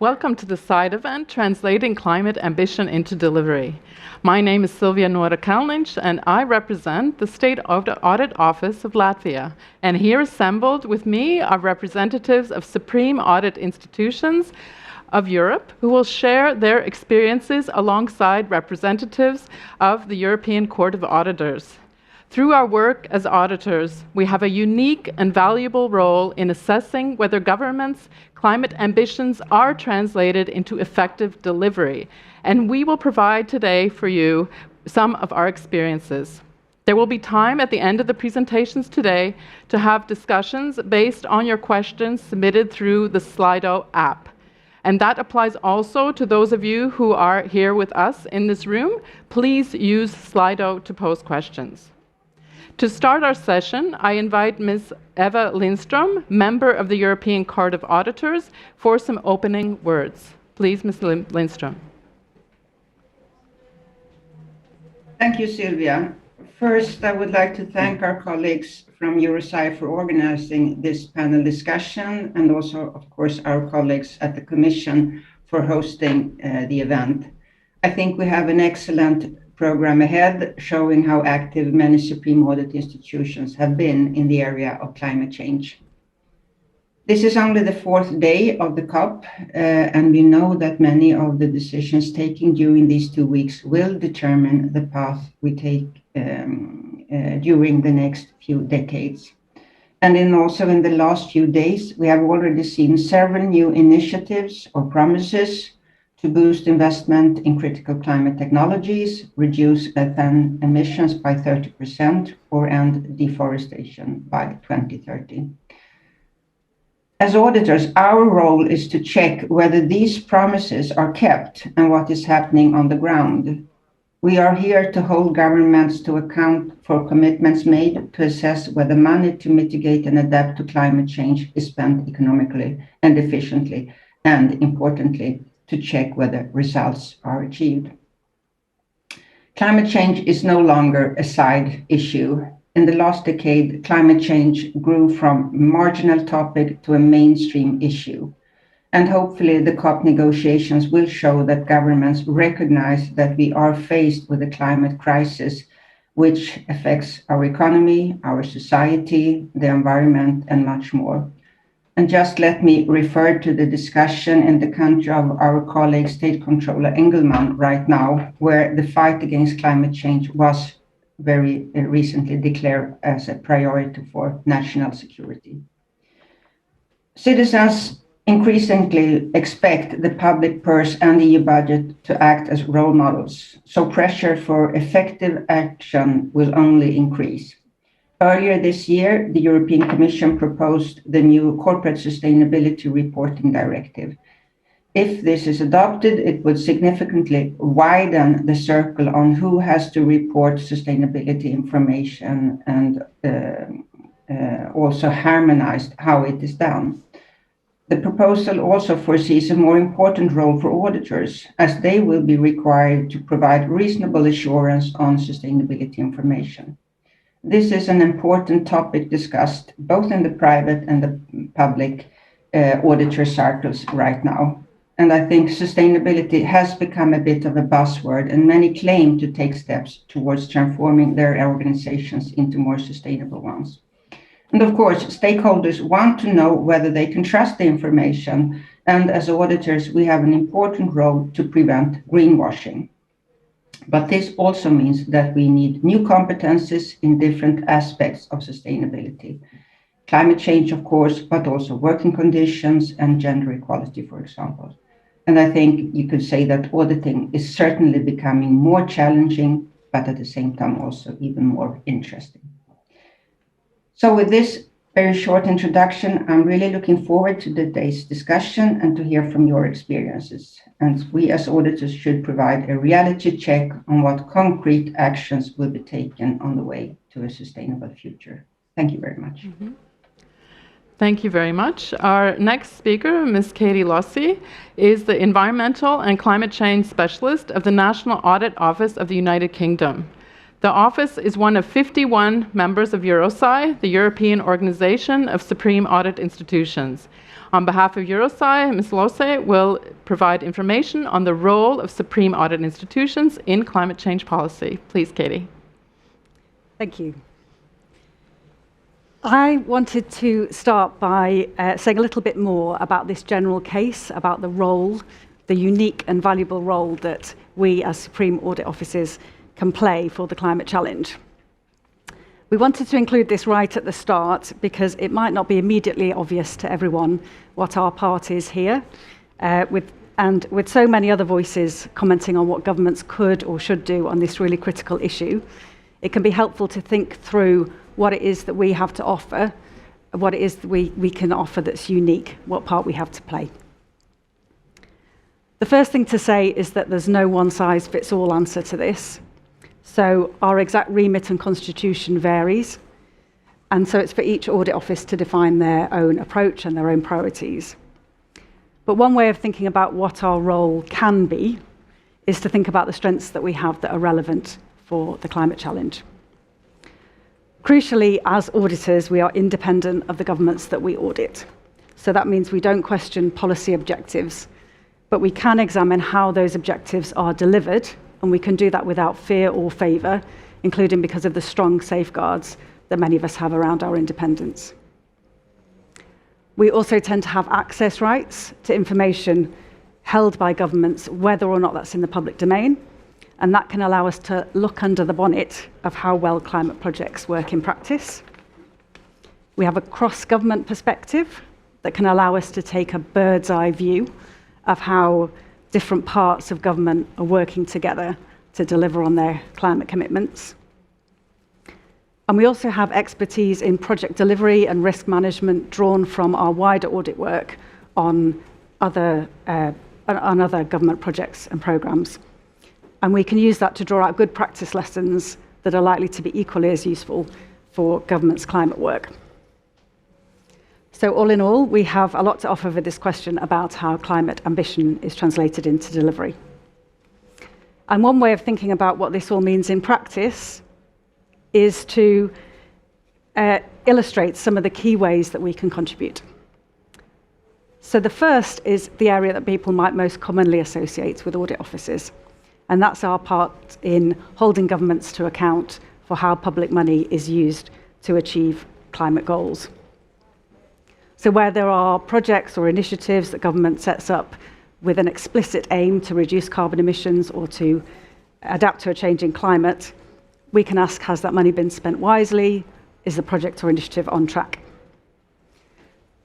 Welcome to the side event, Translating Climate Ambition into Delivery. My name is Silvia Nora Kalnic, and I represent the State Audit Office of Latvia. And here assembled with me are representatives of supreme audit institutions of Europe who will share their experiences alongside representatives of the European Court of Auditors. Through our work as auditors, we have a unique and valuable role in assessing whether governments' climate ambitions are translated into effective delivery, and we will provide today for you some of our experiences. There will be time at the end of the presentations today to have discussions based on your questions submitted through the Slido app. And that applies also to those of you who are here with us in this room. Please use Slido to pose questions. To start our session, I invite Ms. Eva Lindström, member of the European Court of Auditors, for some opening words. Please, Ms. Lindström. Thank you, Silvia. First, I would like to thank our colleagues from Eurosci for organizing this panel discussion, and also, of course, our colleagues at the Commission for hosting the event. I think we have an excellent program ahead, showing how active many supreme audit institutions have been in the area of climate change. This is only the fourth day of the COP, and we know that many of the decisions taken during these 2 weeks will determine the path we take during the next few decades. And also in the last few days, we have already seen several new initiatives or promises to boost investment in critical climate technologies, reduce methane emissions by 30%, or end deforestation by 2030. As auditors, our role is to check whether these promises are kept and what is happening on the ground. We are here to hold governments to account for commitments made, to assess whether money to mitigate and adapt to climate change is spent economically and efficiently, and importantly, to check whether results are achieved. Climate change is no longer a side issue. In the last decade, climate change grew from a marginal topic to a mainstream issue. And hopefully the COP negotiations will show that governments recognize that we are faced with a climate crisis which affects our economy, our society, the environment, and much more. And just let me refer to the discussion in the country of our colleague, State Controller Engelmann, right now, where the fight against climate change was very recently declared as a priority for national security. Citizens increasingly expect the public purse and the EU budget to act as role models, so pressure for effective action will only increase. Earlier this year, the European Commission proposed the new Corporate Sustainability Reporting Directive. If this is adopted, it would significantly widen the circle on who has to report sustainability information and also harmonize how it is done. The proposal also foresees a more important role for auditors, as they will be required to provide reasonable assurance on sustainability information. This is an important topic discussed both in the private and the public auditor circles right now. And I think sustainability has become a bit of a buzzword, and many claim to take steps towards transforming their organizations into more sustainable ones. And of course, stakeholders want to know whether they can trust the information. And as auditors, we have an important role to prevent greenwashing. But this also means that we need new competencies in different aspects of sustainability. Climate change, of course, but also working conditions and gender equality, for example. And I think you could say that auditing is certainly becoming more challenging, but at the same time also even more interesting. So with this very short introduction, I'm really looking forward to today's discussion and to hear from your experiences. And we as auditors should provide a reality check on what concrete actions will be taken on the way to a sustainable future. Thank you very much. Mm-hmm. Thank you very much. Our next speaker, Ms. Katie Lossi, is the Environmental and Climate Change Specialist of the National Audit Office of the United Kingdom. The office is one of 51 members of EuroSci, the European Organization of Supreme Audit Institutions. On behalf of EuroSci, Ms. Lose will provide information on the role of Supreme Audit Institutions in climate change policy. Please, Katie. Thank you. I wanted to start by saying a little bit more about this general case, about the role, the unique and valuable role that we as Supreme Audit Officers can play for the climate challenge. We wanted to include this right at the start because it might not be immediately obvious to everyone what our part is here, with so many other voices commenting on what governments could or should do on this really critical issue. It can be helpful to think through what it is that we have to offer, what it is that we can offer that's unique, what part we have to play. The first thing to say is that there's no one-size-fits-all answer to this. So our exact remit and constitution varies, and so it's for each audit office to define their own approach and their own priorities. But one way of thinking about what our role can be is to think about the strengths that we have that are relevant for the climate challenge. Crucially, as auditors, we are independent of the governments that we audit. So that means we don't question policy objectives, but we can examine how those objectives are delivered, and we can do that without fear or favour, including because of the strong safeguards that many of us have around our independence. We also tend to have access rights to information held by governments, whether or not that's in the public domain, and that can allow us to look under the bonnet of how well climate projects work in practice. We have a cross-government perspective that can allow us to take a bird's eye view of how different parts of government are working together to deliver on their climate commitments. And we also have expertise in project delivery and risk management drawn from our wider audit work on other government projects and programs. And we can use that to draw out good practice lessons that are likely to be equally as useful for government's climate work. So all in all, we have a lot to offer with this question about how climate ambition is translated into delivery. And one way of thinking about what this all means in practice is to illustrate some of the key ways that we can contribute. So the first is the area that people might most commonly associate with audit offices, and that's our part in holding governments to account for how public money is used to achieve climate goals. So where there are projects or initiatives that government sets up with an explicit aim to reduce carbon emissions or to adapt to a changing climate, we can ask, has that money been spent wisely? Is the project or initiative on track?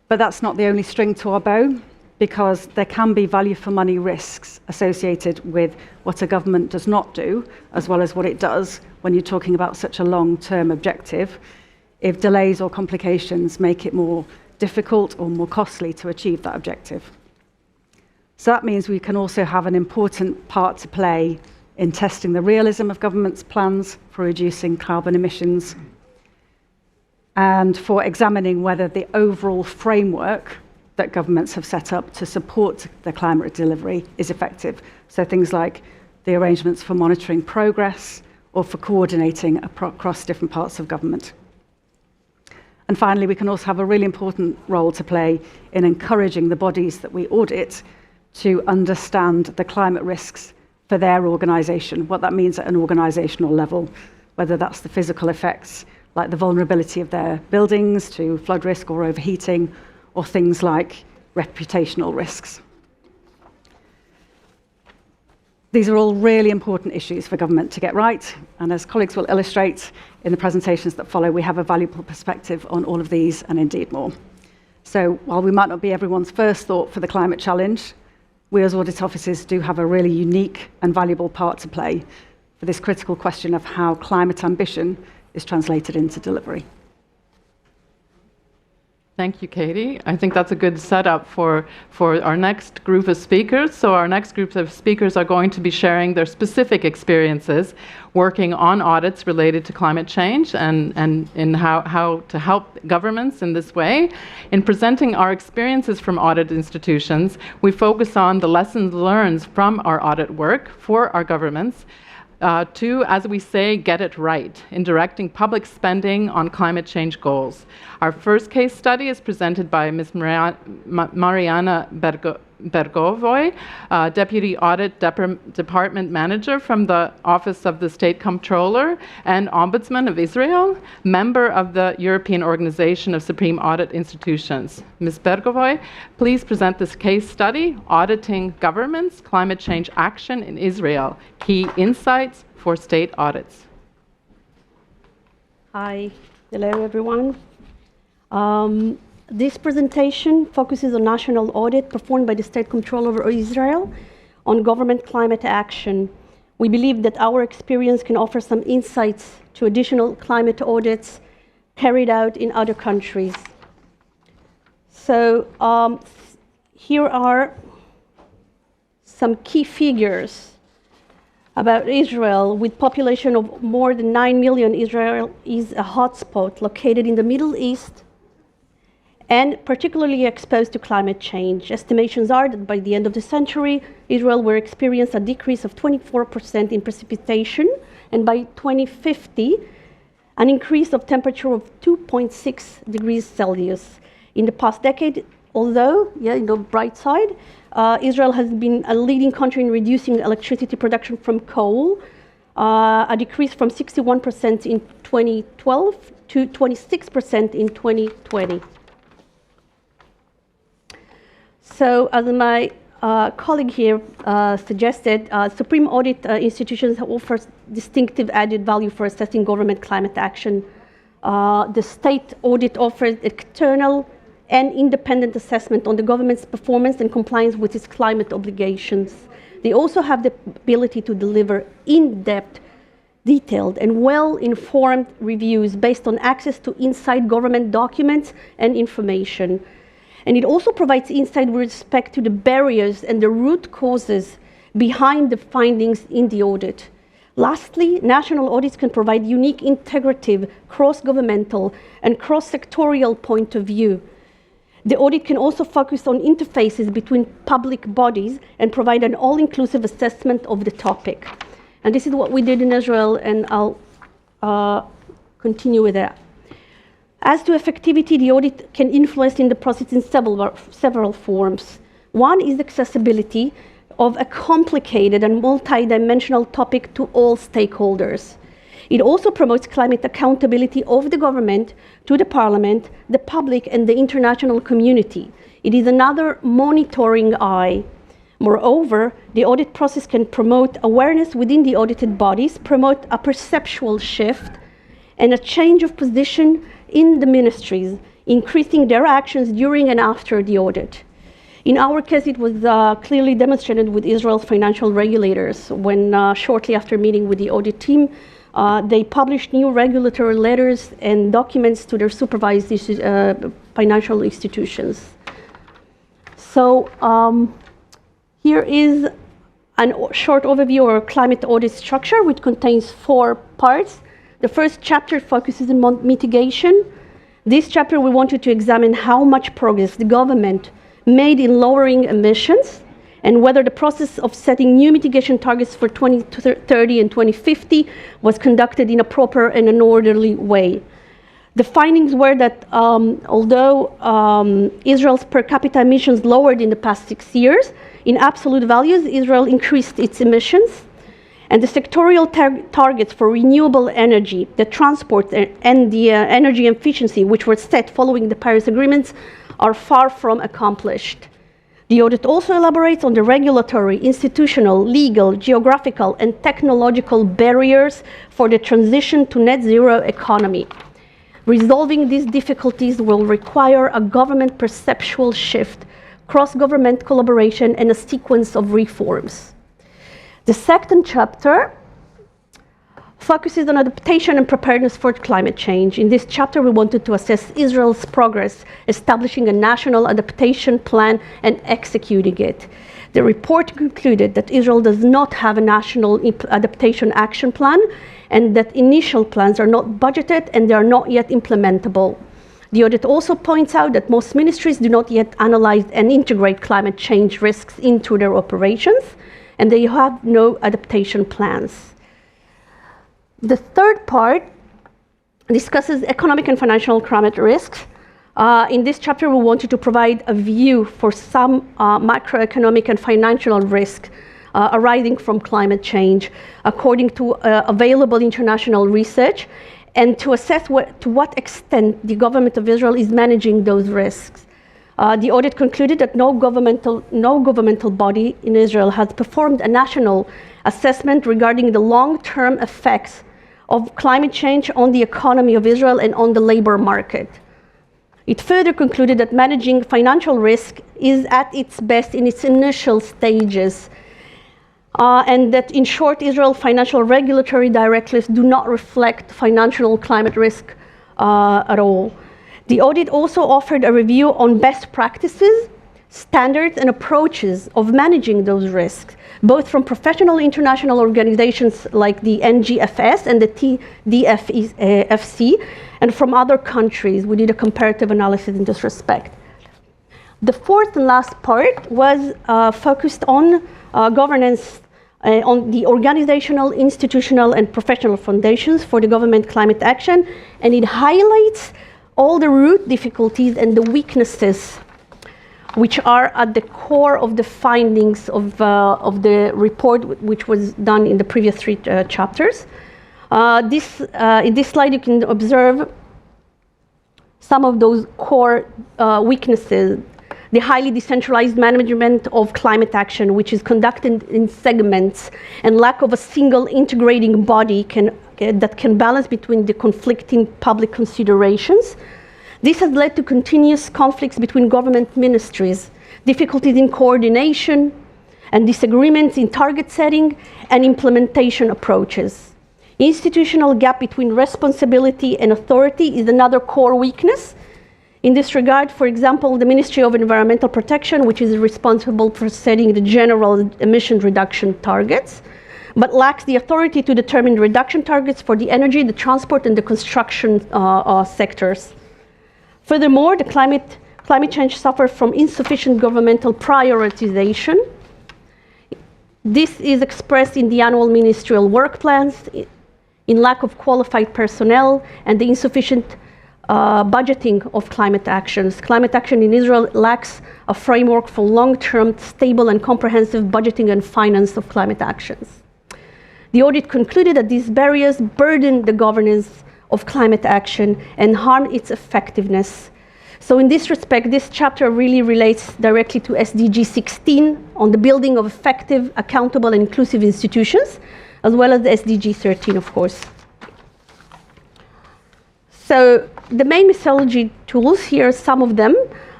But that's not the only string to our bow, because there can be value for money risks associated with what a government does not do, as well as what it does when you're talking about such a long-term objective, if delays or complications make it more difficult or more costly to achieve that objective. So that means we can also have an important part to play in testing the realism of government's plans for reducing carbon emissions and for examining whether the overall framework that governments have set up to support the climate delivery is effective. So things like the arrangements for monitoring progress or for coordinating across different parts of government. And finally, we can also have a really important role to play in encouraging the bodies that we audit to understand the climate risks for their organisation, what that means at an organisational level, whether that's the physical effects, like the vulnerability of their buildings to flood risk or overheating, or things like reputational risks. These are all really important issues for government to get right, and as colleagues will illustrate in the presentations that follow, we have a valuable perspective on all of these and indeed more. So while we might not be everyone's first thought for the climate challenge, we as audit officers do have a really unique and valuable part to play for this critical question of how climate ambition is translated into delivery. Thank you, Katie. I think that's a good setup for our next group of speakers. So our next group of speakers are going to be sharing their specific experiences working on audits related to climate change and in how to help governments in this way. In presenting our experiences from audit institutions, we focus on the lessons learned from our audit work for our governments, to, as we say, get it right in directing public spending on climate change goals. Our first case study is presented by Ms. Mariana Bergovoy, Deputy Audit Department Manager from the Office of the State Comptroller and Ombudsman of Israel, member of the European Organization of Supreme Audit Institutions. Ms. Bergovoy, please present this case study, Auditing Governments, Climate Change Action in Israel, Key Insights for State Audits. Hi, hello everyone. This presentation focuses on national audit performed by the State Comptroller of Israel on government climate action. We believe that our experience can offer some insights to additional climate audits carried out in other countries. So here are some key figures about Israel. With population of more than 9 million, Israel is a hotspot located in the Middle East and particularly exposed to climate change. Estimations are that by the end of the century, Israel will experience a decrease of 24% in precipitation, and by 2050, an increase of temperature of 2.6 degrees Celsius. In the past decade, although, in the bright side, Israel has been a leading country in reducing electricity production from coal, a decrease from 61% in 2012 to 26% in 2020. So, as my colleague here suggested, Supreme Audit institutions offer distinctive added value for assessing government climate action. The state audit offers external and independent assessment on the government's performance and compliance with its climate obligations. They also have the ability to deliver in-depth, detailed, and well-informed reviews based on access to inside government documents and information. And it also provides insight with respect to the barriers and the root causes behind the findings in the audit. Lastly, national audits can provide unique, integrative, cross-governmental, and cross-sectorial point of view. The audit can also focus on interfaces between public bodies and provide an all-inclusive assessment of the topic. And this is what we did in Israel, and I'll continue with that. As to effectivity, the audit can influence in the process in several forms. One is accessibility of a complicated and multi-dimensional topic to all stakeholders. It also promotes climate accountability of the government to the parliament, the public, and the international community. It is another monitoring eye. Moreover, the audit process can promote awareness within the audited bodies, promote a perceptual shift, and a change of position in the ministries, increasing their actions during and after the audit. In our case, it was clearly demonstrated with Israel's financial regulators when, shortly after meeting with the audit team, they published new regulatory letters and documents to their supervised financial institutions. So here is a short overview of our climate audit structure, which contains 4 parts. The first chapter focuses on mitigation. This chapter, we wanted to examine how much progress the government made in lowering emissions and whether the process of setting new mitigation targets for 2030 and 2050 was conducted in a proper and an orderly way. The findings were that although Israel's per capita emissions lowered in the past 6 years, in absolute values, Israel increased its emissions. And the sectorial targets for renewable energy, the transport, and the energy efficiency, which were set following the Paris Agreements, are far from accomplished. The audit also elaborates on the regulatory, institutional, legal, geographical, and technological barriers for the transition to net zero economy. Resolving these difficulties will require a government perceptual shift, cross-government collaboration, and a sequence of reforms. The second chapter focuses on adaptation and preparedness for climate change. In this chapter, we wanted to assess Israel's progress, establishing a national adaptation plan and executing it. The report concluded that Israel does not have a national adaptation action plan and that initial plans are not budgeted and they are not yet implementable. The audit also points out that most ministries do not yet analyze and integrate climate change risks into their operations, and they have no adaptation plans. The third part discusses economic and financial climate risks. In this chapter, we wanted to provide a view for some macroeconomic and financial risks arising from climate change according to available international research, and to assess to what extent the government of Israel is managing those risks. The audit concluded that no governmental body in Israel has performed a national assessment regarding the long-term effects of climate change on the economy of Israel and on the labor market. It further concluded that managing financial risk is at its best in its initial stages, and that, in short, Israel's financial regulatory directives do not reflect financial climate risk at all. The audit also offered a review on best practices, standards, and approaches of managing those risks, both from professional international organizations like the NGFS and the TDFC, and from other countries. We did a comparative analysis in this respect. The fourth and last part was focused on governance, on the organizational, institutional, and professional foundations for the government climate action, and it highlights all the root difficulties and the weaknesses which are at the core of the findings of the report, which was done in the previous three chapters. In this slide, you can observe some of those core weaknesses. The highly decentralized management of climate action, which is conducted in segments, and lack of a single integrating body that can balance between the conflicting public considerations. This has led to continuous conflicts between government ministries, difficulties in coordination, and disagreements in target setting and implementation approaches. Institutional gap between responsibility and authority is another core weakness. In this regard, for example, the Ministry of Environmental Protection, which is responsible for setting the general emission reduction targets, but lacks the authority to determine reduction targets for the energy, the transport, and the construction sectors. Furthermore, the climate change suffers from insufficient governmental prioritization. This is expressed in the annual ministerial work plans, in lack of qualified personnel, and the insufficient budgeting of climate actions. Climate action in Israel lacks a framework for long-term, stable, and comprehensive budgeting and finance of climate actions. The audit concluded that these barriers burden the governance of climate action and harm its effectiveness. So in this respect, this chapter really relates directly to SDG 16 on the building of effective, accountable, and inclusive institutions, as well as the SDG 13, of course. So the main methodology tools, here are some of them.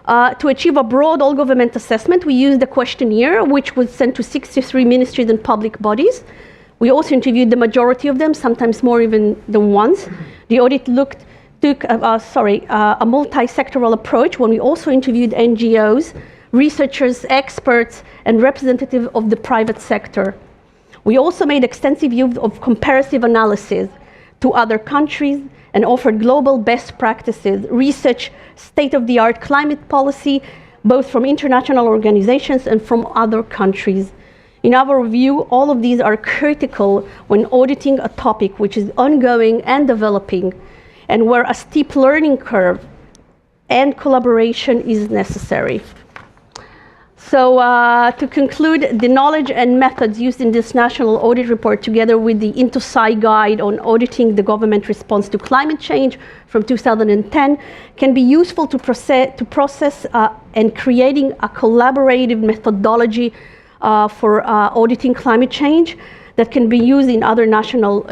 To achieve a broad all-government assessment, we used a questionnaire, which was sent to 63 ministries and public bodies. We also interviewed the majority of them, sometimes more even than once. The audit took a multi-sectoral approach when we also interviewed NGOs, researchers, experts, and representatives of the private sector. We also made extensive use of comparative analysis to other countries and offered global best practices, research, state-of-the-art climate policy, both from international organizations and from other countries. In our view, all of these are critical when auditing a topic which is ongoing and developing, and where a steep learning curve and collaboration is necessary. So to conclude, the knowledge and methods used in this national audit report, together with the IntoSci guide on auditing the government response to climate change from 2010, can be useful to process and creating a collaborative methodology for auditing climate change that can be used in other national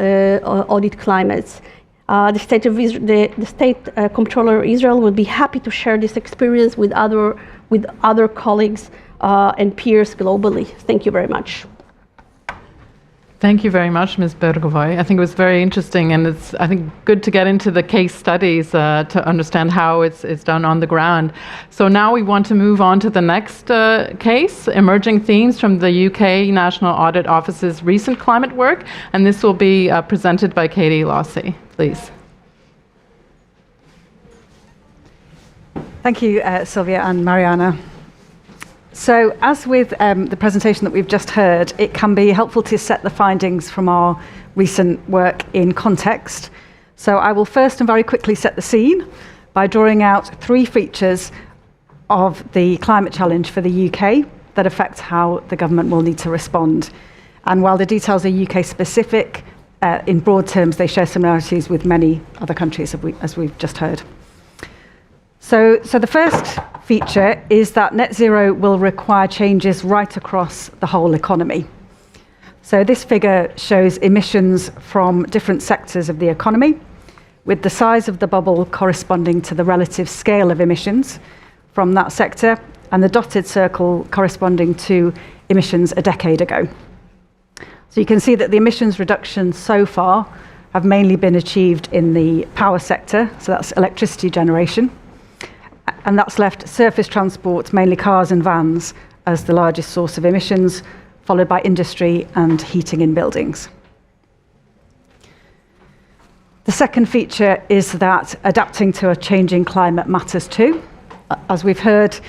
audit climates. The State Comptroller Israel will be happy to share this experience with other colleagues and peers globally. Thank you very much. Thank you very much, Ms. Bergovoy. I think it was very interesting, and it's, I think, good to get into the case studies to understand how it's done on the ground. So now we want to move on to the next case, Emerging Themes from the UK National Audit Office's recent climate work, and this will be presented by Katie Lossy. Please. Thank you, Sylvia and Mariana. So as with the presentation that we've just heard, it can be helpful to set the findings from our recent work in context. So I will first and very quickly set the scene by drawing out 3 features of the climate challenge for the UK that affect how the government will need to respond. And while the details are UK specific, in broad terms, they share similarities with many other countries, as we've just heard. So the first feature is that net zero will require changes right across the whole economy. So this figure shows emissions from different sectors of the economy, with the size of the bubble corresponding to the relative scale of emissions from that sector, and the dotted circle corresponding to emissions a decade ago. So you can see that the emissions reductions so far have mainly been achieved in the power sector, so that's electricity generation, and that's left surface transport, mainly cars and vans, as the largest source of emissions, followed by industry and heating in buildings. The second feature is that adapting to a changing climate matters too. As we've heard,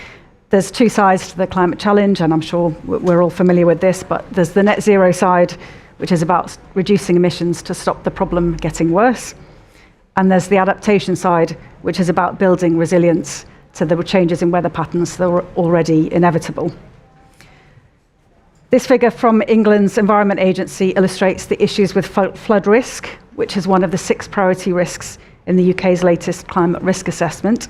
there's 2 sides to the climate challenge, and I'm sure we're all familiar with this, but there's the net zero side, which is about reducing emissions to stop the problem getting worse. And there's the adaptation side, which is about building resilience to the changes in weather patterns that are already inevitable. This figure from England's Environment Agency illustrates the issues with flood risk, which is one of the 6 priority risks in the UK's latest climate risk assessment.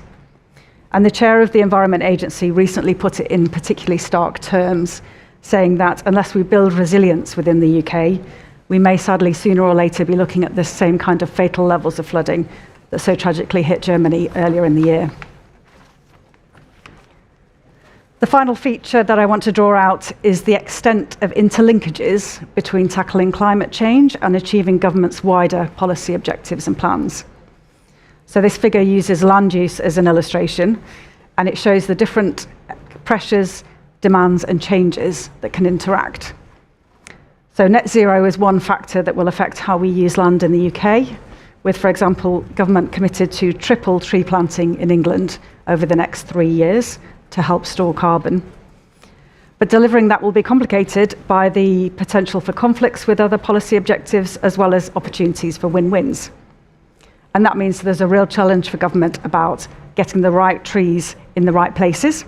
And the chair of the Environment Agency recently put it in particularly stark terms, saying that unless we build resilience within the UK, we may sadly sooner or later be looking at the same kind of fatal levels of flooding that so tragically hit Germany earlier in the year. The final feature that I want to draw out is the extent of interlinkages between tackling climate change and achieving government's wider policy objectives and plans. So this figure uses land use as an illustration, and it shows the different pressures, demands, and changes that can interact. So net zero is one factor that will affect how we use land in the UK, with, for example, government committed to triple tree planting in England over the next 3 years to help store carbon. But delivering that will be complicated by the potential for conflicts with other policy objectives, as well as opportunities for win-wins. And that means there's a real challenge for government about getting the right trees in the right places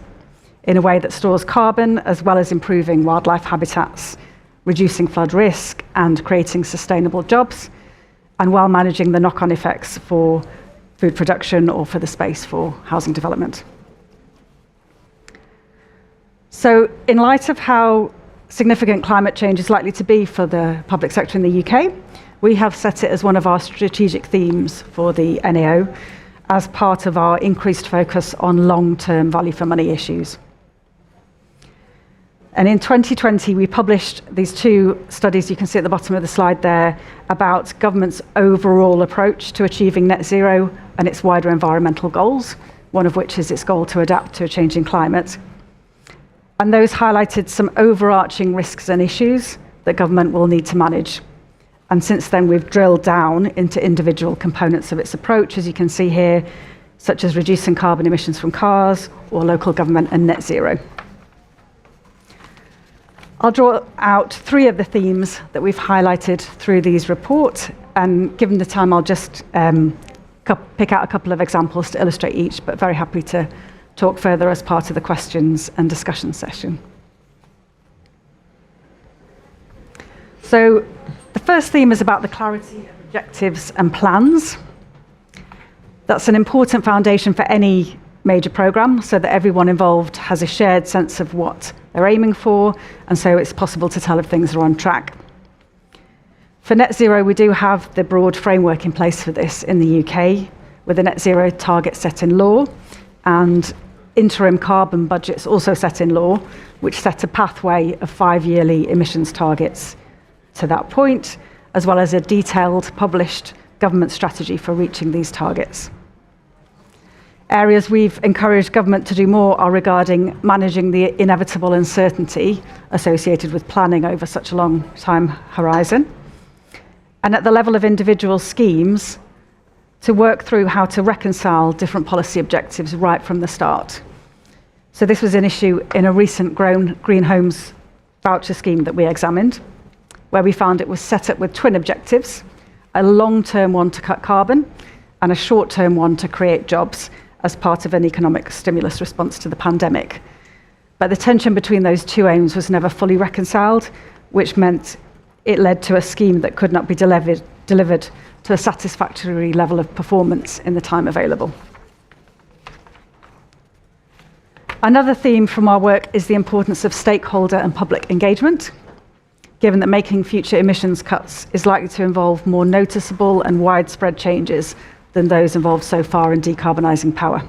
in a way that stores carbon, as well as improving wildlife habitats, reducing flood risk, and creating sustainable jobs, and while managing the knock-on effects for food production or for the space for housing development. So in light of how significant climate change is likely to be for the public sector in the UK, we have set it as one of our strategic themes for the NAO as part of our increased focus on long-term value for money issues. And in 2020, we published these 2 studies you can see at the bottom of the slide there about government's overall approach to achieving net zero and its wider environmental goals, one of which is its goal to adapt to a changing climate. And those highlighted some overarching risks and issues that government will need to manage. And since then, we've drilled down into individual components of its approach, as you can see here, such as reducing carbon emissions from cars or local government and net zero. I'll draw out 3 of the themes that we've highlighted through these reports, and given the time, I'll just pick out a couple of examples to illustrate each, but very happy to talk further as part of the questions and discussion session. So the first theme is about the clarity of objectives and plans. That's an important foundation for any major programme, so that everyone involved has a shared sense of what they're aiming for, and so it's possible to tell if things are on track. For net zero, we do have the broad framework in place for this in the UK, with a net zero target set in law, and interim carbon budgets also set in law, which set a pathway of 5-yearly emissions targets to that point, as well as a detailed published government strategy for reaching these targets. Areas we've encouraged government to do more are regarding managing the inevitable uncertainty associated with planning over such a long time horizon, and at the level of individual schemes, to work through how to reconcile different policy objectives right from the start. So this was an issue in a recent Green Homes voucher scheme that we examined, where we found it was set up with twin objectives, a long-term one to cut carbon and a short-term one to create jobs as part of an economic stimulus response to the pandemic. But the tension between those two aims was never fully reconciled, which meant it led to a scheme that could not be delivered to a satisfactory level of performance in the time available. Another theme from our work is the importance of stakeholder and public engagement, given that making future emissions cuts is likely to involve more noticeable and widespread changes than those involved so far in decarbonising power.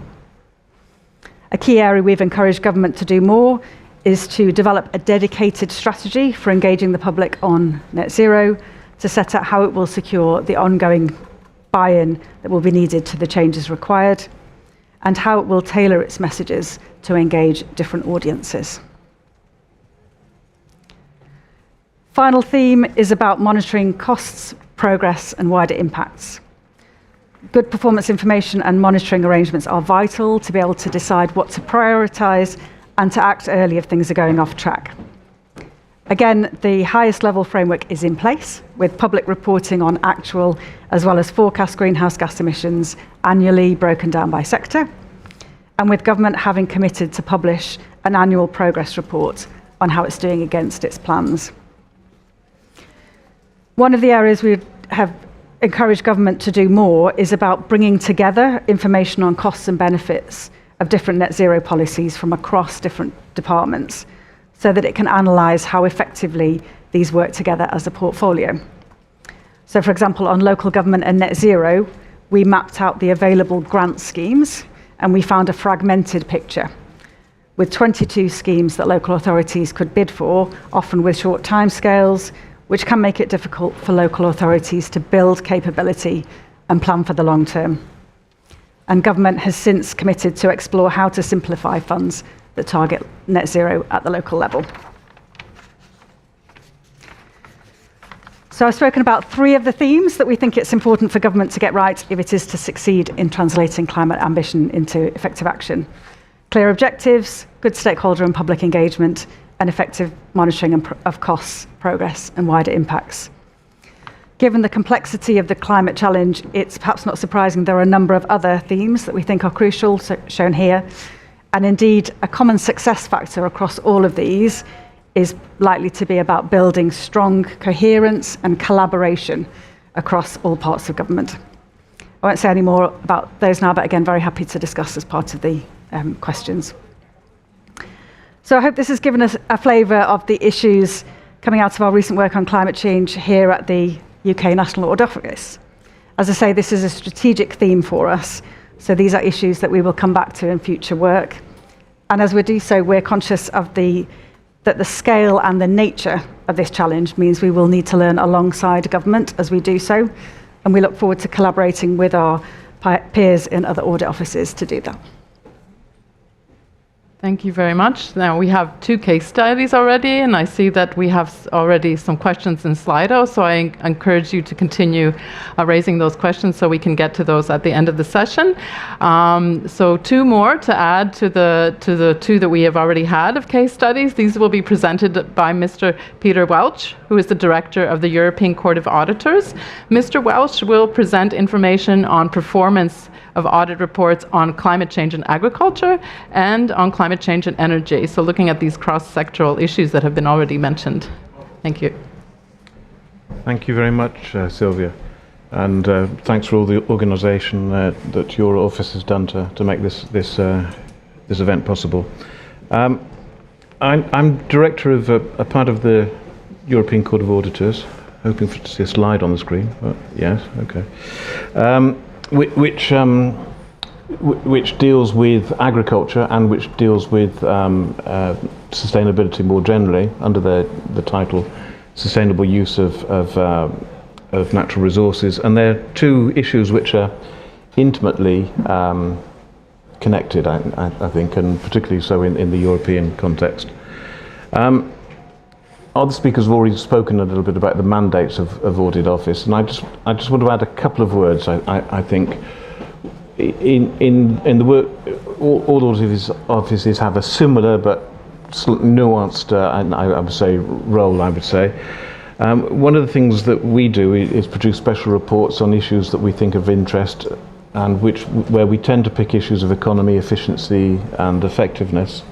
A key area we've encouraged government to do more is to develop a dedicated strategy for engaging the public on net zero, to set out how it will secure the ongoing buy-in that will be needed to the changes required, and how it will tailor its messages to engage different audiences. Final theme is about monitoring costs, progress, and wider impacts. Good performance information and monitoring arrangements are vital to be able to decide what to prioritise and to act early if things are going off track. Again, the highest level framework is in place, with public reporting on actual as well as forecast greenhouse gas emissions annually broken down by sector, and with government having committed to publish an annual progress report on how it's doing against its plans. One of the areas we have encouraged government to do more is about bringing together information on costs and benefits of different net zero policies from across different departments, so that it can analyse how effectively these work together as a portfolio. So, for example, on local government and net zero, we mapped out the available grant schemes and we found a fragmented picture with 22 schemes that local authorities could bid for, often with short timescales, which can make it difficult for local authorities to build capability and plan for the long term. And government has since committed to explore how to simplify funds that target net zero at the local level. So I've spoken about 3 of the themes that we think it's important for government to get right if it is to succeed in translating climate ambition into effective action. Clear objectives, good stakeholder and public engagement, and effective monitoring of costs, progress, and wider impacts. Given the complexity of the climate challenge, it's perhaps not surprising there are a number of other themes that we think are crucial, shown here. And indeed, a common success factor across all of these is likely to be about building strong coherence and collaboration across all parts of government. I won't say any more about those now, but again, very happy to discuss as part of the questions. So I hope this has given us a flavour of the issues coming out of our recent work on climate change here at the UK National Audit Office. As I say, this is a strategic theme for us, so these are issues that we will come back to in future work. And as we do so, we're conscious of that the scale and the nature of this challenge means we will need to learn alongside government as we do so, and we look forward to collaborating with our peers in other audit offices to do that. Thank you very much. Now we have 2 case studies already, and I see that we have already some questions in Slido, so I encourage you to continue raising those questions so we can get to those at the end of the session. So 2 more to add to the 2 that we have already had of case studies. These will be presented by Mr. Peter Welch, who is the Director of the European Court of Auditors. Mr. Welch will present information on performance of audit reports on climate change in agriculture and on climate change in energy. So looking at these cross-sectoral issues that have been already mentioned. Thank you. Thank you very much, Sylvia. And thanks for all the organisation that your office has done to make this event possible. I'm director of a part of the European Court of Auditors, hoping to see a slide on the screen. But yes, okay. Which deals with agriculture and which deals with sustainability more generally under the title Sustainable Use of Natural Resources. And there are 2 issues which are intimately connected, I think, and particularly so in the European context. Other speakers have already spoken a little bit about the mandates of Audit Office, and I just want to add a couple of words. I think in the work all offices have a similar but nuanced, I would say, role, I would say. One of the things that we do is produce special reports on issues that we think of interest, and where we tend to pick issues of economy, efficiency and effectiveness.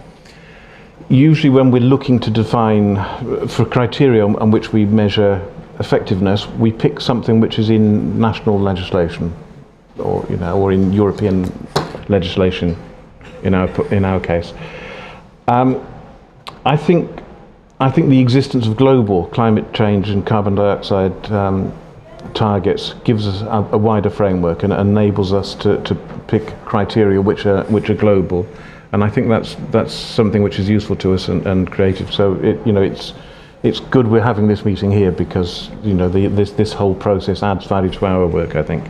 Usually when we're looking to define for criteria on which we measure effectiveness, we pick something which is in national legislation, or in European legislation in our case. I think the existence of global climate change and carbon dioxide targets gives us a wider framework and enables us to pick criteria which are global, and I think that's something which is useful to us and creative. So it's good we're having this meeting here, because this whole process adds value to our work, I think.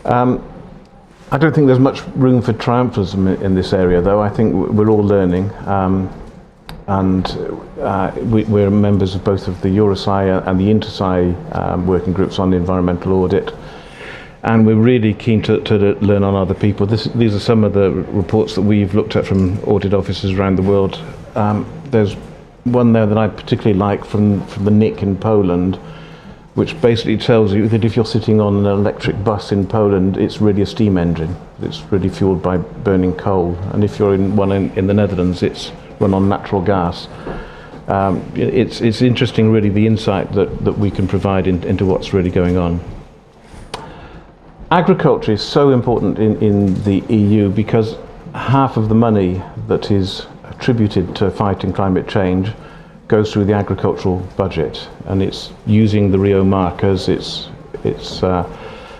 I don't think there's much room for triumphalism in this area, though. I think we're all learning, and we're members of both of the EuroSci and the InterSci working groups on environmental audit, and we're really keen to learn on other people. These are some of the reports that we've looked at from audit offices around the world. There's one there that I particularly like from the NIC in Poland, which basically tells you that if you're sitting on an electric bus in Poland, it's really a steam engine. It's really fueled by burning coal. And if you're in one in the Netherlands, it's run on natural gas. It's interesting, really, the insight that we can provide into what's really going on. Agriculture is so important in the EU because half of the money that is attributed to fighting climate change goes through the agricultural budget, and it's using the Rio markers, it's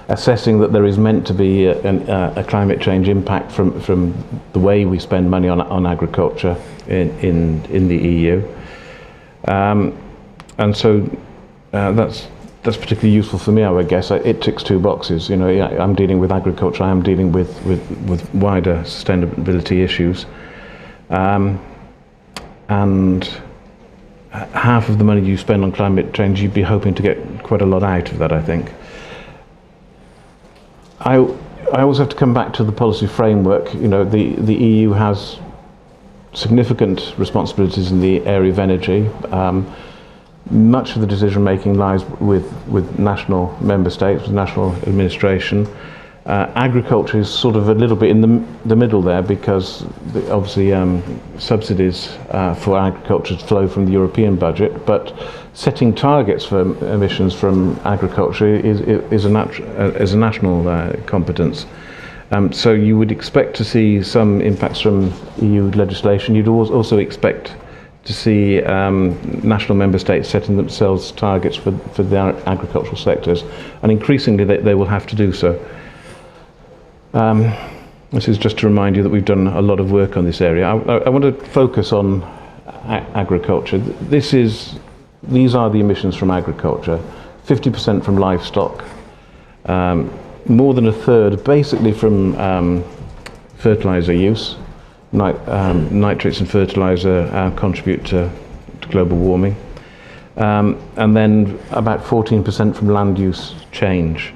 assessing that there is meant to be a climate change impact from the way we spend money on agriculture in the EU. And so that's particularly useful for me, I would guess. It ticks two boxes. I'm dealing with agriculture, I am dealing with wider sustainability issues. And half of the money you spend on climate change, you'd be hoping to get quite a lot out of that, I think. I always have to come back to the policy framework. The EU has significant responsibilities in the area of energy. Much of the decision making lies with national member states, with national administration. Agriculture is sort of a little bit in the middle there, because obviously subsidies for agriculture flow from the European budget, but setting targets for emissions from agriculture is a national competence. So you would expect to see some impacts from EU legislation. You'd also expect to see national member states setting themselves targets for their agricultural sectors, and increasingly they will have to do so. This is just to remind you that we've done a lot of work on this area. I want to focus on agriculture. These are the emissions from agriculture. 50% from livestock, more than a third basically from fertilizer use. Nitrates and fertilizer contribute to global warming, and then about 14% from land use change.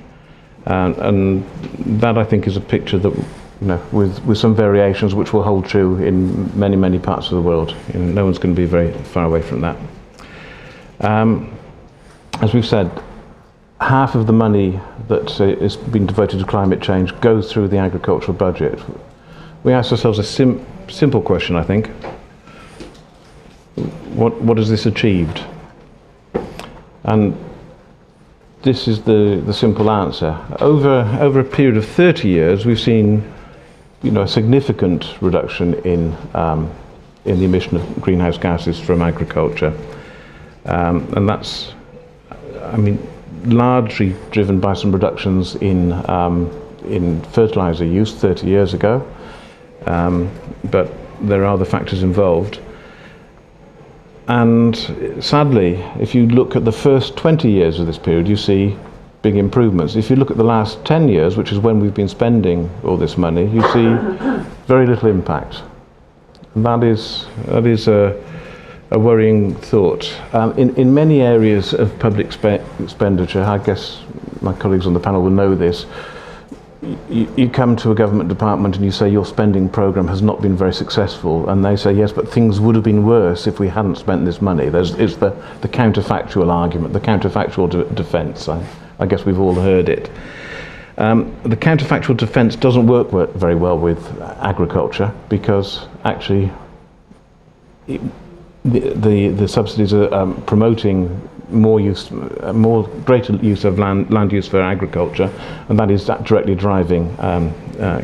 And that, I think, is a picture that, with some variations, which will hold true in many parts of the world. No one's going to be very far away from that. As we've said, half of the money that is being devoted to climate change goes through the agricultural budget. We ask ourselves a simple question, I think. What has this achieved? And this is the simple answer. Over a period of 30 years, we've seen, a significant reduction in the emission of greenhouse gases from agriculture, and that's, largely driven by some reductions in fertilizer use 30 years ago, but there are other factors involved. And sadly, if you look at the first 20 years of this period, you see big improvements. If you look at the last 10 years, which is when we've been spending all this money, you see very little impact. And that is a worrying thought. In many areas of public expenditure, I guess my colleagues on the panel will know this, you come to a government department and you say your spending programme has not been very successful, and they say yes, but things would have been worse if we hadn't spent this money. It's the counterfactual argument, the counterfactual defence. I guess we've all heard it. The counterfactual defence doesn't work very well with agriculture, because actually the subsidies are promoting greater use of land use for agriculture, and that is directly driving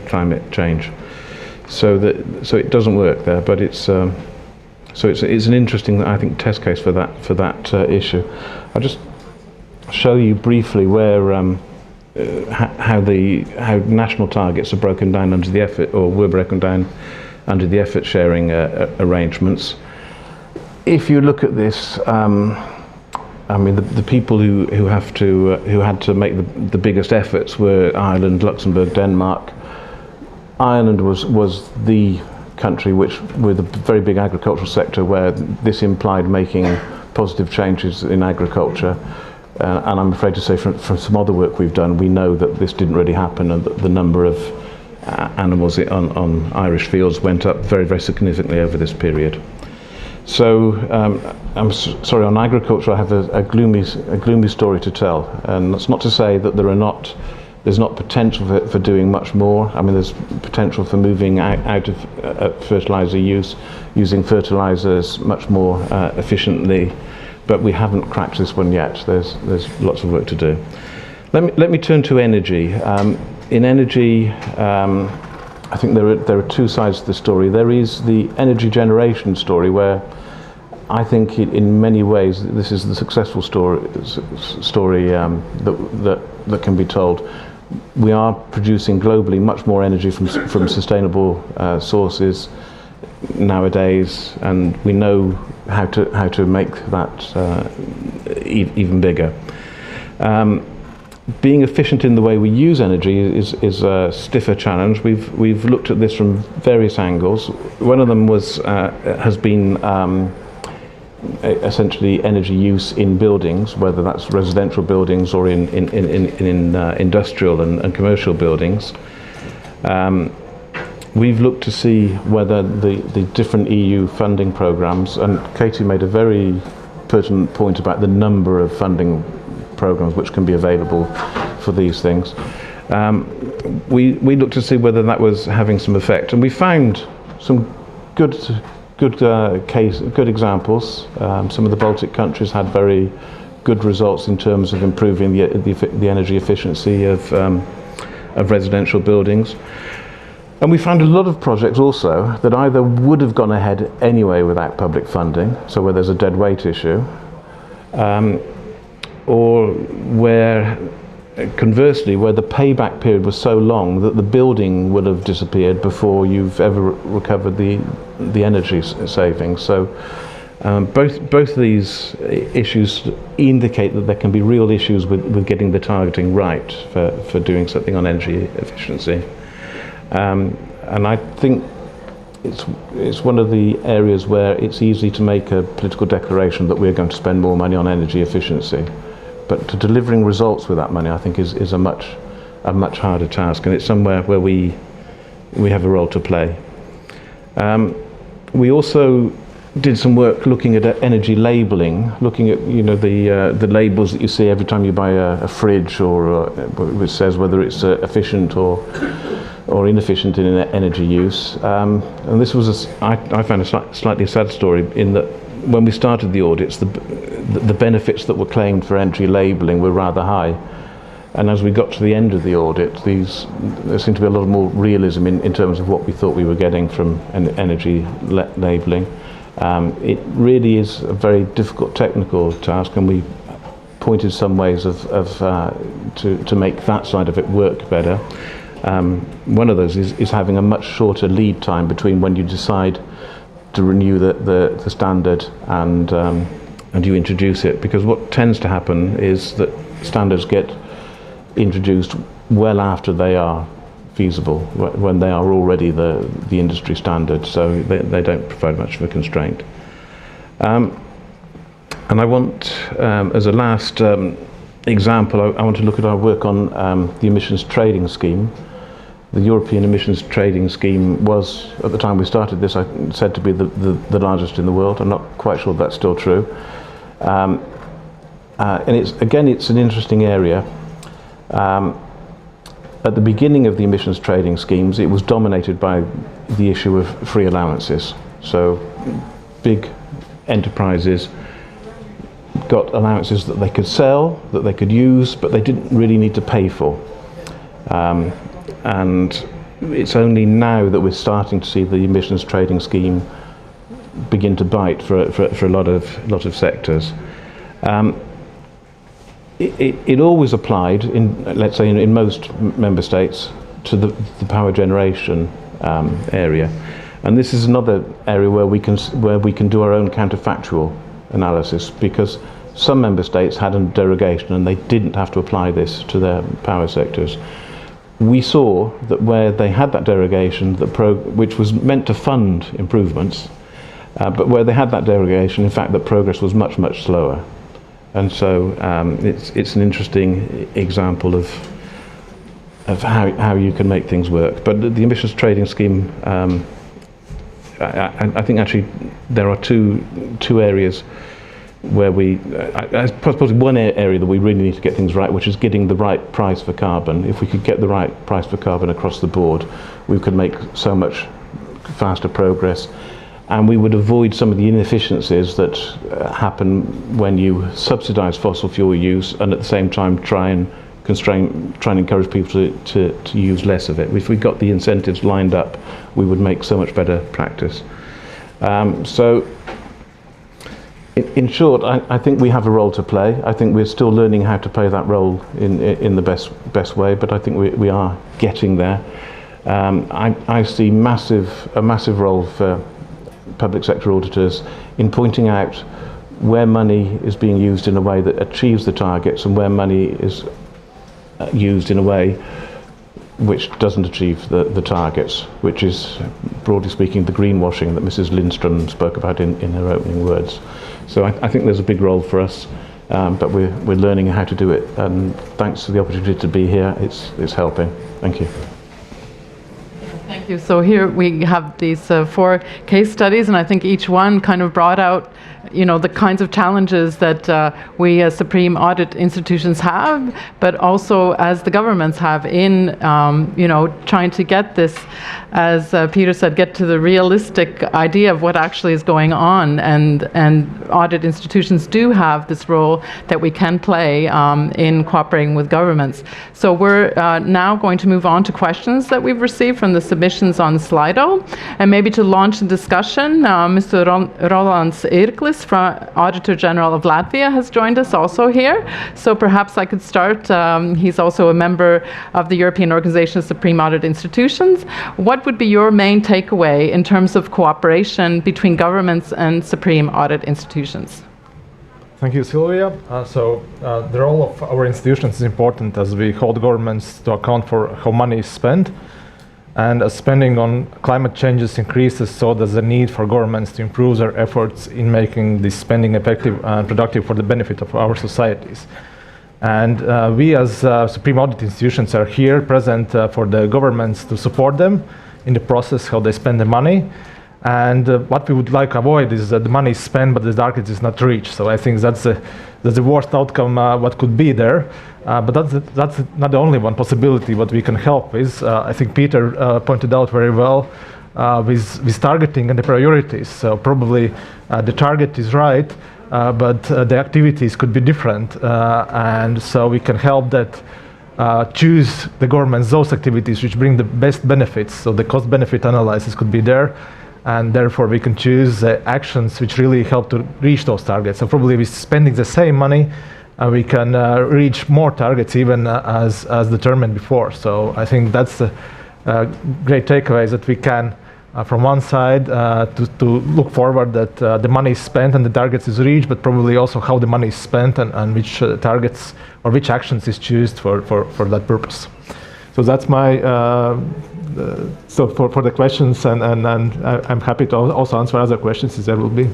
climate change. So it doesn't work there, but it's an interesting, I think, test case for that issue. I'll just show you briefly where how national targets are broken down under the effort, or were broken down under the effort sharing arrangements. If you look at this, I mean, the people who had to make the biggest efforts were Ireland, Luxembourg, Denmark. Ireland was the country with a very big agricultural sector, where this implied making positive changes in agriculture. And I'm afraid to say, from some other work we've done, we know that this didn't really happen, and that the number of animals on Irish fields went up very, very significantly over this period. So I'm sorry, on agriculture I have a gloomy story to tell, and that's not to say that there's not potential for doing much more. I mean, there's potential for moving out of fertilizer use, using fertilizers much more efficiently, but we haven't cracked this one yet. There's lots of work to do. Let me turn to energy. In energy, I think there are two sides to the story. There is the energy generation story, where I think in many ways this is the successful story that can be told. We are producing globally much more energy from sustainable sources nowadays, and we know how to make that even bigger. Being efficient in the way we use energy is a stiffer challenge. We've looked at this from various angles. One of them has been essentially energy use in buildings, whether that's residential buildings or in industrial and commercial buildings. We've looked to see whether the different EU funding programs, and Katie made a very pertinent point about the number of funding programs which can be available for these things. We looked to see whether that was having some effect, and we found some good examples. Some of the Baltic countries had very good results in terms of improving the energy efficiency of residential buildings. And we found a lot of projects also that either would have gone ahead anyway without public funding, so where there's a dead weight issue, or where, conversely, where the payback period was so long that the building would have disappeared before you've ever recovered the energy savings. So both these issues indicate that there can be real issues with getting the targeting right for doing something on energy efficiency. And I think it's one of the areas where it's easy to make a political declaration that we're going to spend more money on energy efficiency, but to delivering results with that money, I think, is a much harder task, and it's somewhere where we have a role to play. We also did some work looking at energy labelling, looking at the labels that you see every time you buy a fridge, or which says whether it's efficient or inefficient in energy use. And this was I found a slightly sad story, in that when we started the audits, the benefits that were claimed for energy labelling were rather high, and as we got to the end of the audit, there seemed to be a lot more realism in terms of what we thought we were getting from energy labelling. It really is a very difficult technical task, and we pointed some ways to make that side of it work better. One of those is having a much shorter lead time between when you decide to renew the standard and you introduce it, because what tends to happen is that standards get introduced well after they are feasible, when they are already the industry standard, so they don't provide much of a constraint. And I want, as a last example, I want to look at our work on the emissions trading scheme. The European emissions trading scheme was, at the time we started this, said to be the largest in the world. I'm not quite sure that's still true. And it's an interesting area. At the beginning of the emissions trading schemes, it was dominated by the issue of free allowances. So big enterprises got allowances that they could sell, that they could use, but they didn't really need to pay for. And it's only now that we're starting to see the emissions trading scheme begin to bite for a lot of sectors. It always applied, let's say, in most member states, to the power generation area, and this is another area where we can do our own counterfactual analysis, because some member states had a derogation and they didn't have to apply this to their power sectors. We saw that where they had that derogation, which was meant to fund improvements, but where they had that derogation, in fact, the progress was much, much slower. And so it's an interesting example of how you can make things work. But the emissions trading scheme, I think actually there are two areas where I suppose one area that we really need to get things right, which is getting the right price for carbon. If we could get the right price for carbon across the board, we could make so much faster progress, and we would avoid some of the inefficiencies that happen when you subsidize fossil fuel use and at the same time try and encourage people to use less of it. If we got the incentives lined up, we would make so much better practice. So in short, I think we have a role to play. I think we're still learning how to play that role in the best way, but I think we are getting there. I see a massive role for public sector auditors in pointing out where money is being used in a way that achieves the targets and where money is used in a way which doesn't achieve the targets, which is, broadly speaking, the greenwashing that Mrs. Lindström spoke about in her opening words. So I think there's a big role for us, but we're learning how to do it, and thanks to the opportunity to be here, it's helping. Thank you. Thank you. So here we have these 4 case studies, and I think each one kind of brought out, the kinds of challenges that we as supreme audit institutions have, but also as the governments have in, trying to get this, as Peter said, get to the realistic idea of what actually is going on, and audit institutions do have this role that we can play in cooperating with governments. So we're now going to move on to questions that we've received from the submissions on Slido, and maybe to launch the discussion, Mr. Rolands Irklis, Auditor General of Latvia, has joined us also here. So perhaps I could start. He's also a member of the European Organization of Supreme Audit Institutions. What would be your main takeaway in terms of cooperation between governments and supreme audit institutions? Thank you, Sylvia. The role of our institutions is important as we hold governments to account for how money is spent. And as spending on climate changes increases, so does the need for governments to improve their efforts in making this spending effective and productive for the benefit of our societies. And we as Supreme Audit institutions are here present for the governments to support them in the process how they spend the money. And what we would like to avoid is that the money is spent but the target is not reached. So I think that's the worst outcome what could be there. But that's not the only one possibility what we can help with. I think Peter pointed out very well with targeting and the priorities. So probably the target is right, but the activities could be different. And so we can help that choose the governments those activities which bring the best benefits. So the cost-benefit analysis could be there. And therefore we can choose actions which really help to reach those targets. So probably with spending the same money, we can reach more targets even as determined before. So I think that's a great takeaway, is that we can, from one side, to look forward that the money is spent and the targets is reached, but probably also how the money is spent and which targets or which actions is chosen for that purpose. So that's my so for the questions, and I'm happy to also answer other questions if there will be.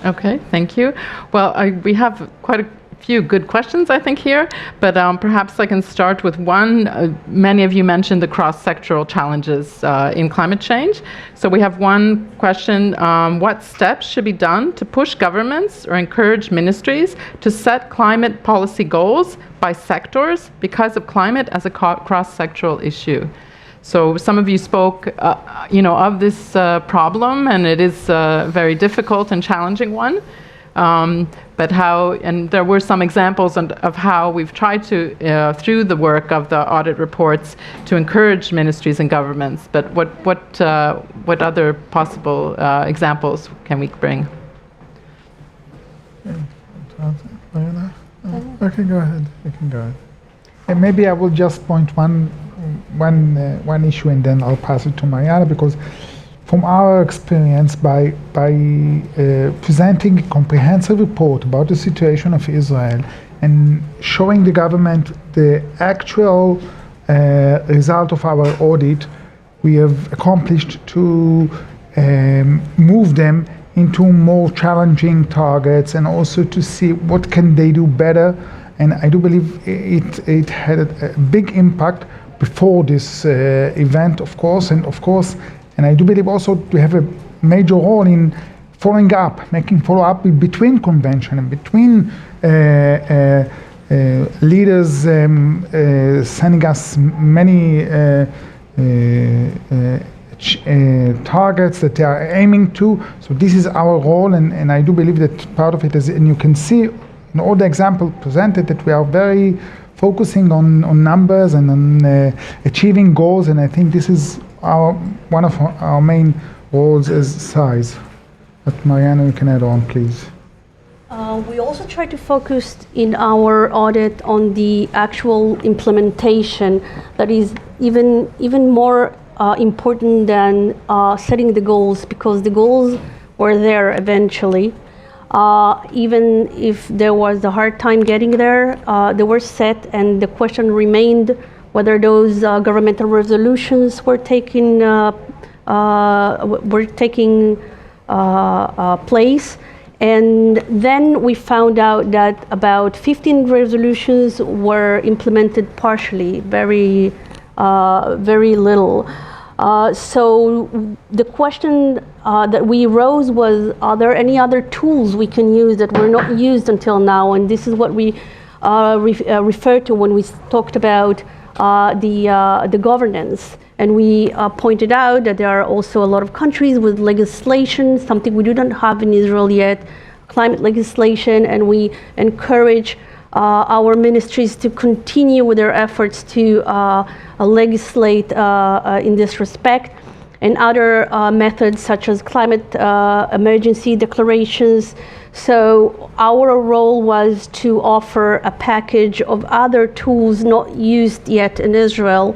Okay, thank you. Well, we have quite a few good questions, I think, here, but perhaps I can start with one. Many of you mentioned the cross-sectoral challenges in climate change. So we have one question: what steps should be done to push governments or encourage ministries to set climate policy goals by sectors because of climate as a cross-sectoral issue? So some of you spoke, of this problem, and it is a very difficult and challenging one. But how, and there were some examples of how we've tried to, through the work of the audit reports, to encourage ministries and governments. But what other possible examples can we bring? Okay, go ahead. You can go ahead. And maybe I will just point one issue, and then I'll pass it to Mariana, because from our experience, by presenting a comprehensive report about the situation of Israel and showing the government the actual result of our audit, we have accomplished to move them into more challenging targets, and also to see what can they do better. And I do believe it had a big impact before this event, of course, and I do believe also we have a major role in following up, making follow-up between convention and between leaders sending us many targets that they are aiming to. So this is our role, and I do believe that part of it is, and you can see in all the examples presented, that we are very focusing on numbers and on achieving goals, and I think this is one of our main roles as size. But Mariana, you can add on, please. We also try to focus in our audit on the actual implementation that is even more important than setting the goals, because the goals were there eventually. Even if there was a hard time getting there, they were set, and the question remained whether those governmental resolutions were taking place. And then we found out that about 15 resolutions were implemented partially, very little. So the question that we raised was, are there any other tools we can use that were not used until now? And this is what we referred to when we talked about the governance. And we pointed out that there are also a lot of countries with legislation, something we do not have in Israel yet, climate legislation, and we encourage our ministries to continue with their efforts to legislate in this respect, and other methods such as climate emergency declarations. So our role was to offer a package of other tools not used yet in Israel,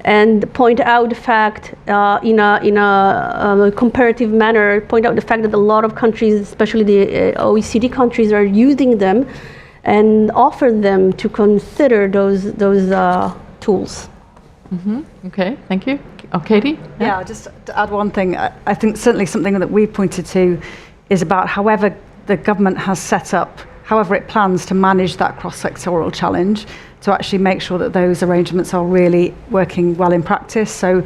and point out the fact in a comparative manner, point out the fact that a lot of countries, especially the OECD countries, are using them, and offer them to consider those tools. Mm-hmm. Okay, thank you. Oh, Katie? Yeah, just to add one thing, I think certainly something that we pointed to is about however the government has set up, however it plans to manage that cross-sectoral challenge, to actually make sure that those arrangements are really working well in practice. So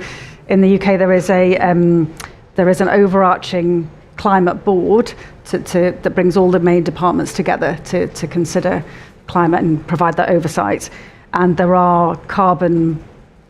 in the UK there is an overarching climate board that brings all the main departments together to consider climate and provide that oversight. And there are carbon,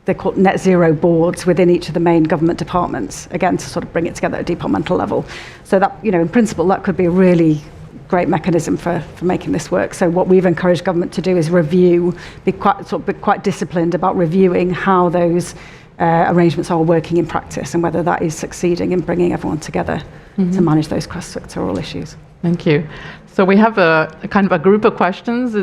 they're called net zero boards within each of the main government departments, again, to sort of bring it together at a departmental level. So that, in principle, that could be a really great mechanism for making this work. So what we've encouraged government to do is be quite disciplined about reviewing how those arrangements are working in practice, and whether that is succeeding in bringing everyone together to manage those cross-sectoral issues. Thank you. So we have a kind of a group of questions.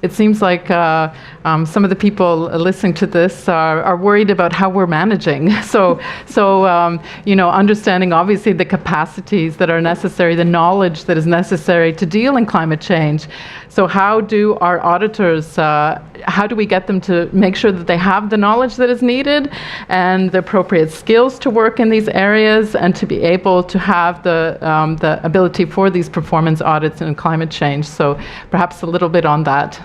It seems like some of the people listening to this are worried about how we're managing. So understanding obviously the capacities that are necessary, the knowledge that is necessary to deal in climate change. So how do our auditors, how do we get them to make sure that they have the knowledge that is needed and the appropriate skills to work in these areas, and to be able to have the ability for these performance audits and climate change. So perhaps a little bit on that.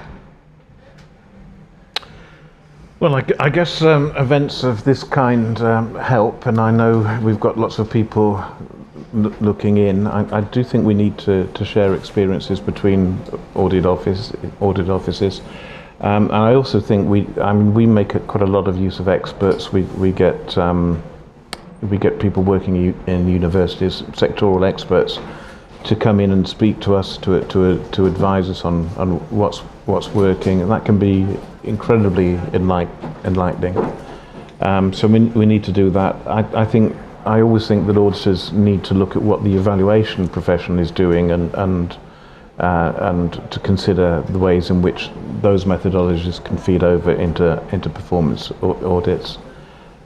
Well, I guess events of this kind help, and I know we've got lots of people looking in. I do think we need to share experiences between audit offices. And I also think we make quite a lot of use of experts. We get people working in universities, sectoral experts, to come in and speak to us, to advise us on what's working, and that can be incredibly enlightening. So we need to do that. I always think that auditors need to look at what the evaluation profession is doing and to consider the ways in which those methodologies can feed over into performance audits.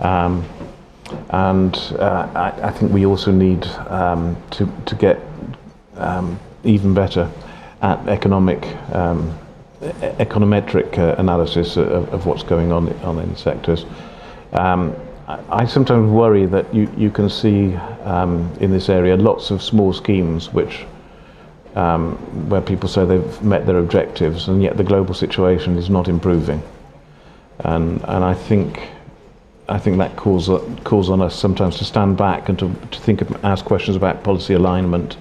I think we also need to get even better at econometric analysis of what's going on in sectors. I sometimes worry that you can see in this area lots of small schemes which where people say they've met their objectives, and yet the global situation is not improving. And I think that calls on us sometimes to stand back and to ask questions about policy alignment,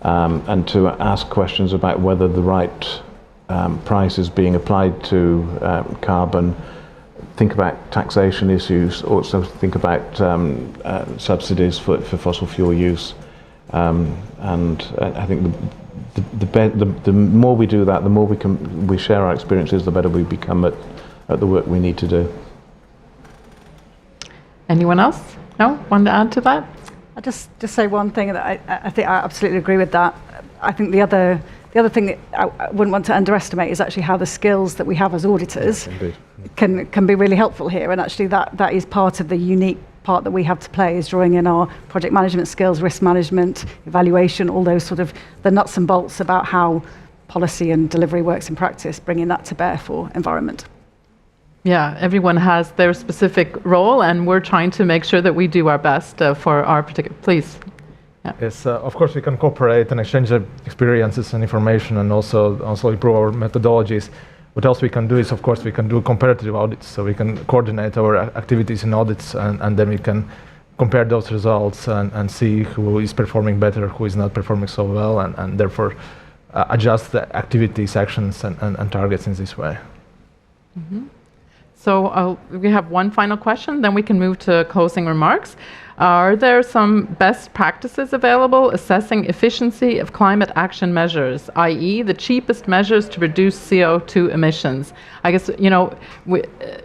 and to ask questions about whether the right price is being applied to carbon. Think about taxation issues, also think about subsidies for fossil fuel use. And I think the more we do that, the more we share our experiences, the better we become at the work we need to do. Anyone else? No? Want to add to that? I'll just say one thing that I think I absolutely agree with that. I think the other thing that I wouldn't want to underestimate is actually how the skills that we have as auditors can be really helpful here. And actually that is part of the unique part that we have to play, is drawing in our project management skills, risk management, evaluation, all those sort of the nuts and bolts about how policy and delivery works in practice, bringing that to bear for environment. Yeah, everyone has their specific role, and we're trying to make sure that we do our best for our particular. Please. Yeah. Yes, of course we can cooperate and exchange experiences and information, and also improve our methodologies. What else we can do is, of course, we can do comparative audits, so we can coordinate our activities in audits, and then we can compare those results and see who is performing better, who is not performing so well, and therefore adjust the activities, actions, and targets in this way. Mm-hmm. So we have one final question, then we can move to closing remarks. Are there some best practices available assessing efficiency of climate action measures, i.e. the cheapest measures to reduce CO2 emissions? I guess,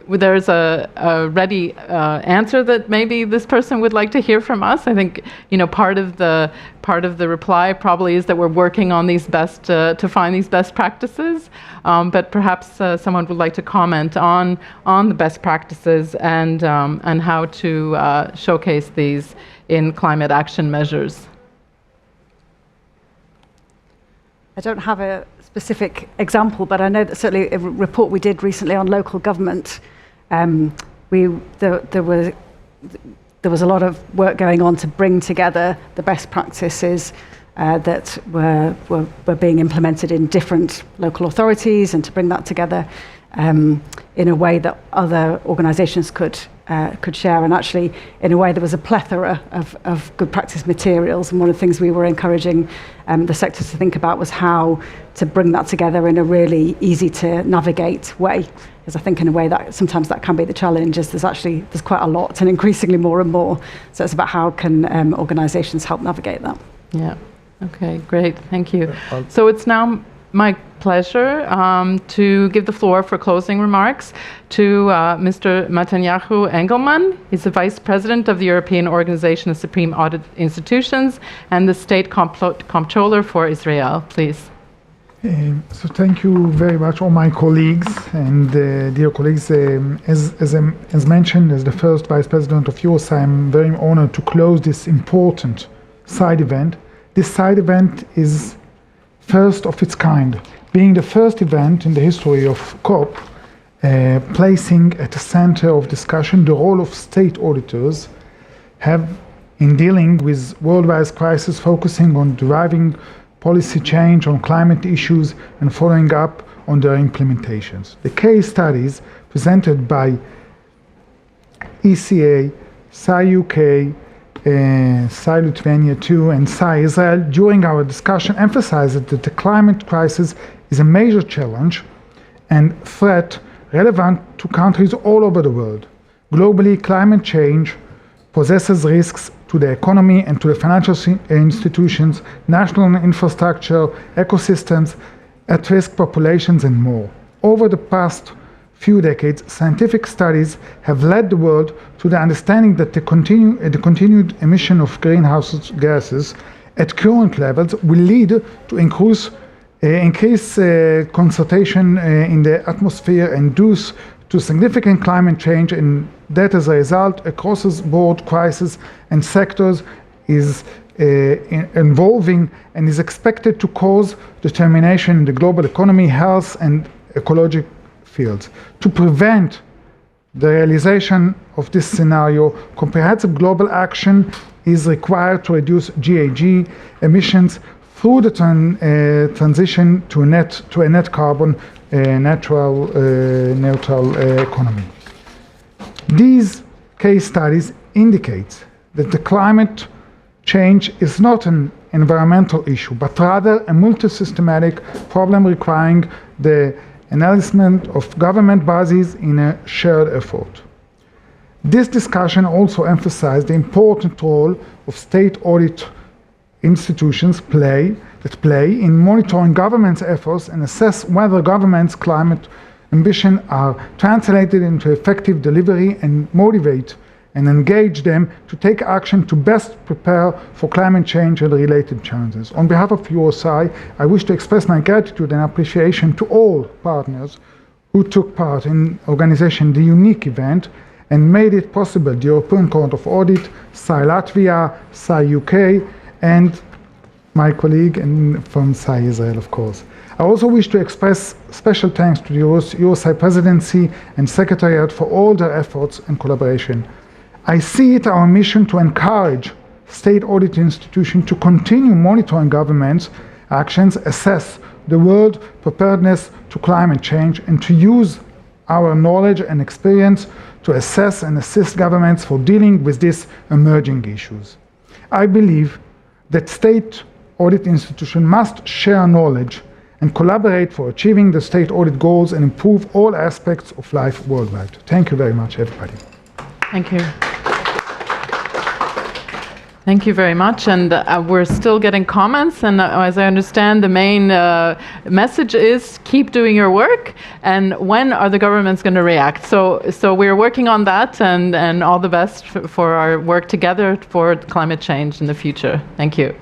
there's a ready answer that maybe this person would like to hear from us. I think, part of the reply probably is that we're working on these to find these best practices. But perhaps someone would like to comment on the best practices and how to showcase these in climate action measures. I don't have a specific example, but I know that certainly a report we did recently on local government, there was a lot of work going on to bring together the best practices that were being implemented in different local authorities, and to bring that together in a way that other organisations could share. And actually, in a way, there was a plethora of good practice materials. And one of the things we were encouraging the sector to think about was how to bring that together in a really easy to navigate way. Because I think in a way that sometimes that can be the challenge, is there's quite a lot, and increasingly more and more. So it's about how can organisations help navigate that. Yeah. Okay, great. Thank you. So it's now my pleasure to give the floor for closing remarks to Mr. Netanyahu Engelman. He's the Vice President of the European Organization of Supreme Audit Institutions and the State Comptroller for Israel. Please. So thank you very much, all my colleagues and dear colleagues. As mentioned, as the first Vice President of EUROSAI, I'm very honored to close this important side event. This side event is first of its kind, being the first event in the history of COP, placing at the center of discussion the role of state auditors have in dealing with worldwide crisis, focusing on deriving policy change on climate issues and following up on their implementations. The case studies presented by ECA, SAI UK, SAI Lithuania 2 and SAI Israel during our discussion emphasized that the climate crisis is a major challenge and threat relevant to countries all over the world. Globally, climate change possesses risks to the economy and to the financial institutions, national infrastructure, ecosystems, at-risk populations, and more. Over the past few decades, scientific studies have led the world to the understanding that the continued emission of greenhouse gases at current levels will lead to increase concentration in the atmosphere and due to significant climate change, and that as a result, across-the-board crisis and sectors is involving and is expected to cause determination in the global economy, health, and ecological fields. To prevent the realization of this scenario, comprehensive global action is required to reduce GHG emissions through the transition to a net carbon neutral economy. These case studies indicate that the climate change is not an environmental issue, but rather a multi-systematic problem requiring the enhancement of government bodies in a shared effort. This discussion also emphasized the important role of state audit institutions play in monitoring government's efforts and assess whether government's climate ambition are translated into effective delivery and motivate and engage them to take action to best prepare for climate change and related challenges. On behalf of USI, I wish to express my gratitude and appreciation to all partners who took part in organizing the unique event and made it possible: the European Court of Audit, SAI Latvia, SAI UK, and my colleague from SAI Israel, of course. I also wish to express special thanks to the USI Presidency and Secretariat for all their efforts and collaboration. I see it our mission to encourage state audit institutions to continue monitoring governments' actions, assess the world preparedness to climate change, and to use our knowledge and experience to assess and assist governments for dealing with these emerging issues. I believe that state audit institutions must share knowledge and collaborate for achieving the state audit goals and improve all aspects of life worldwide. Thank you very much, everybody. Thank you. Thank you very much. And we're still getting comments. And as I understand, the main message is keep doing your work. And when are the governments going to react? So we're working on that, and all the best for our work together for climate change in the future. Thank you.